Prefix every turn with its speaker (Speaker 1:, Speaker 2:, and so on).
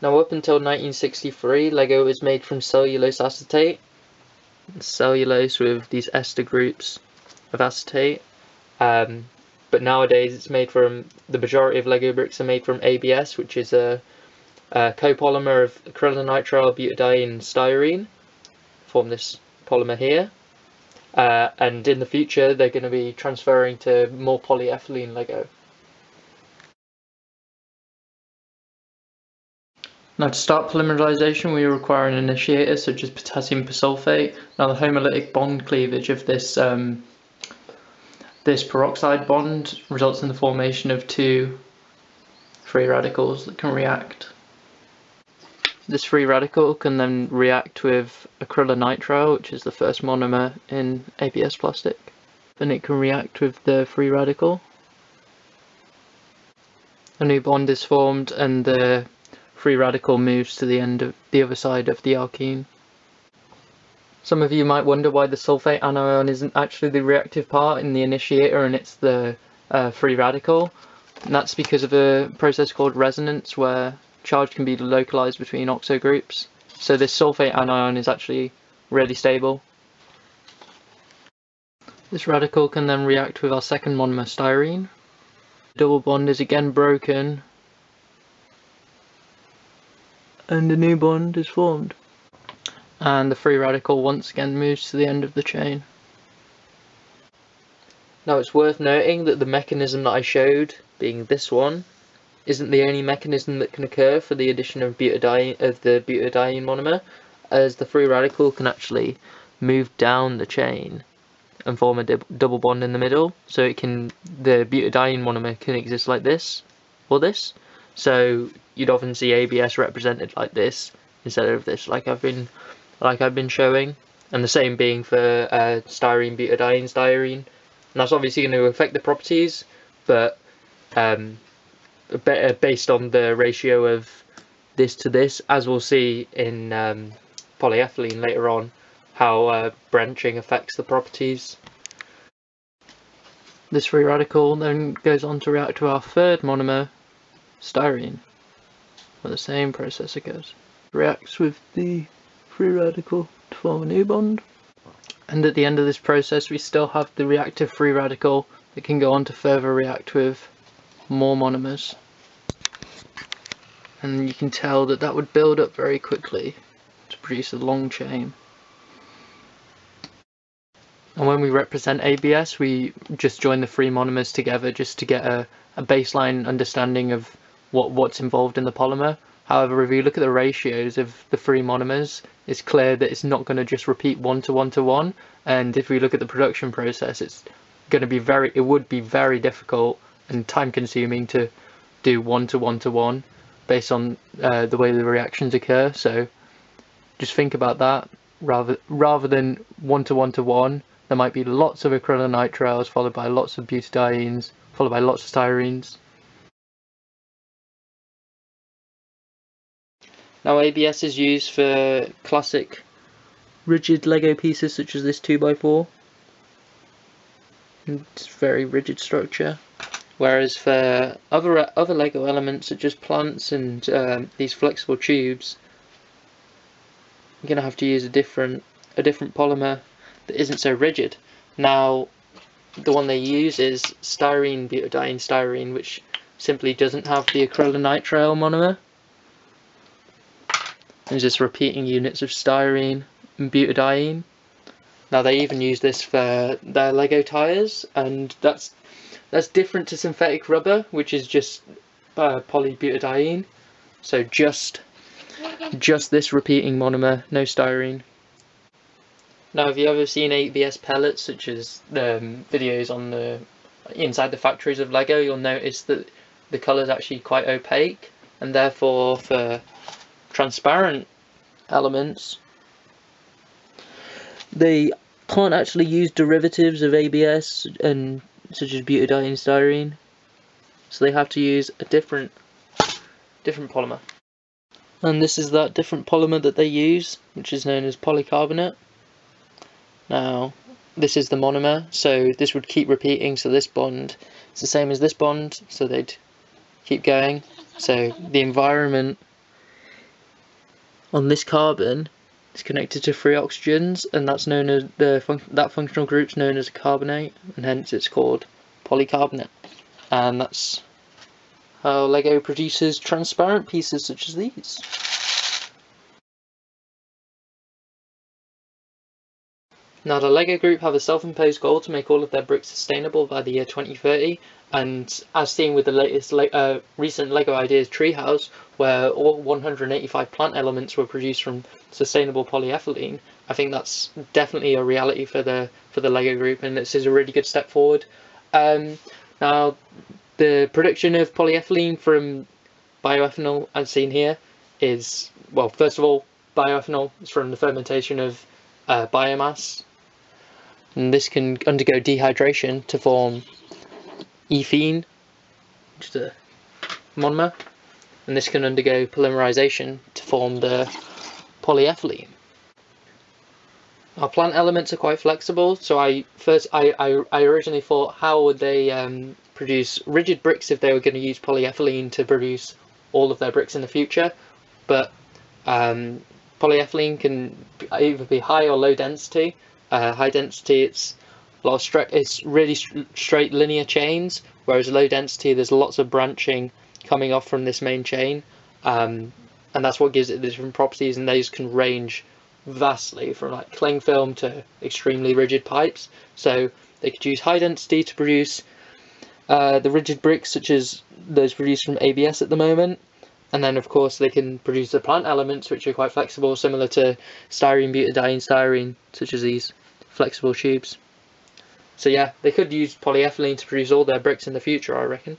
Speaker 1: Now up until 1963, Lego was made from cellulose acetate. Cellulose with these ester groups of acetate. But nowadays it's made from, the majority of Lego bricks are made from ABS, which is a copolymer of acrylonitrile, butadiene and styrene. Form this polymer here. And in the future they're going to be transferring to more polyethylene Lego. Now to start polymerization we require an initiator such as potassium persulfate. Now the homolytic bond cleavage of this peroxide bond results in the formation of two free radicals that can react. This free radical can then react with acrylonitrile, which is the first monomer in ABS plastic. Then it can react with the free radical. A new bond is formed and the free radical moves to the end of the other side of the alkene. Some of you might wonder why the sulfate anion isn't actually the reactive part in the initiator and it's the free radical. And that's because of a process called resonance where charge can be localized between oxo groups. So this sulfate anion is actually really stable. This radical can then react with our second monomer styrene. The double bond is again broken and a new bond is formed. And the free radical once again moves to the end of the chain. Now it's worth noting that the mechanism that I showed, being this one, isn't the only mechanism that can occur for the addition of the butadiene monomer, as the free radical can actually move down the chain and form a double bond in the middle. So the butadiene monomer can exist like this or this. So you'd often see ABS represented like this instead of this, like I've been showing, and the same being for styrene, butadiene, styrene. And that's obviously going to affect the properties, but based on the ratio of this to this, as we'll see in polyethylene later on, how branching affects the properties. This free radical then goes on to react to our third monomer, styrene, where the same process occurs. Reacts with the free radical to form a new bond, and at the end of this process we still have the reactive free radical that can go on to further react with more monomers, and you can tell that that would build up very quickly to produce a long chain. And when we represent ABS we just join the free monomers together just to get a baseline understanding of what's involved in the polymer. However, if you look at the ratios of the free monomers, it's clear that it's not going to just repeat 1 to 1 to 1. And if we look at the production process, it would be very difficult and time consuming to do 1 to 1 to 1 based on the way the reactions occur. So just think about that. Rather than 1 to 1 to 1, there might be lots of acrylonitriles followed by lots of butadienes, followed by lots of styrenes. Now ABS is used for classic rigid Lego pieces such as this 2x4. It's a very rigid structure. Whereas for other Lego elements such as plants and these flexible tubes, you're going to have to use a different polymer that isn't so rigid. Now the one they use is styrene, butadiene styrene, which simply doesn't have the acrylonitrile monomer. There's just repeating units of styrene and butadiene. Now they even use this for their Lego tires, and that's different to synthetic rubber, which is just polybutadiene. So just this repeating monomer, no styrene. Now, have you ever seen ABS pellets, such as videos on the inside the factories of Lego? You'll notice that the colour is actually quite opaque, and therefore for transparent elements they can't actually use derivatives of ABS and such as butadiene styrene, so they have to use a different polymer. And this is that different polymer that they use, which is known as polycarbonate. Now this is the monomer, so this would keep repeating, so this bond is the same as this bond, so they'd keep going. So the environment on this carbon is connected to 3 oxygens, and that's known as that functional group's known as a carbonate, and hence it's called polycarbonate. And that's how LEGO produces transparent pieces such as these. Now, the LEGO Group have a self-imposed goal to make all of their bricks sustainable by the year 2030, and as seen with the latest recent LEGO Ideas Treehouse, where all 185 plant elements were produced from sustainable polyethylene, I think that's definitely a reality for the LEGO Group, and this is a really good step forward. Now, the production of polyethylene from bioethanol, as seen here, is, well, first of all, bioethanol is from the fermentation of biomass, and this can undergo dehydration to form ethene, which is a monomer, and this can undergo polymerization to form the polyethylene. Our plant elements are quite flexible, so I originally thought, how would they produce rigid bricks if they were going to use polyethylene to produce all of their bricks in the future? But polyethylene can either be high or low density. High density, it's a lot of it's really straight linear chains, whereas low density, there's lots of branching coming off from this main chain, and that's what gives it the different properties, and those can range vastly from like cling film to extremely rigid pipes. So they could use high density to produce the rigid bricks such as those produced from ABS at the moment, and then of course they can produce the plant elements which are quite flexible, similar to styrene, butadiene, styrene, such as these flexible tubes. So yeah, they could use polyethylene to produce all their bricks in the future, I reckon.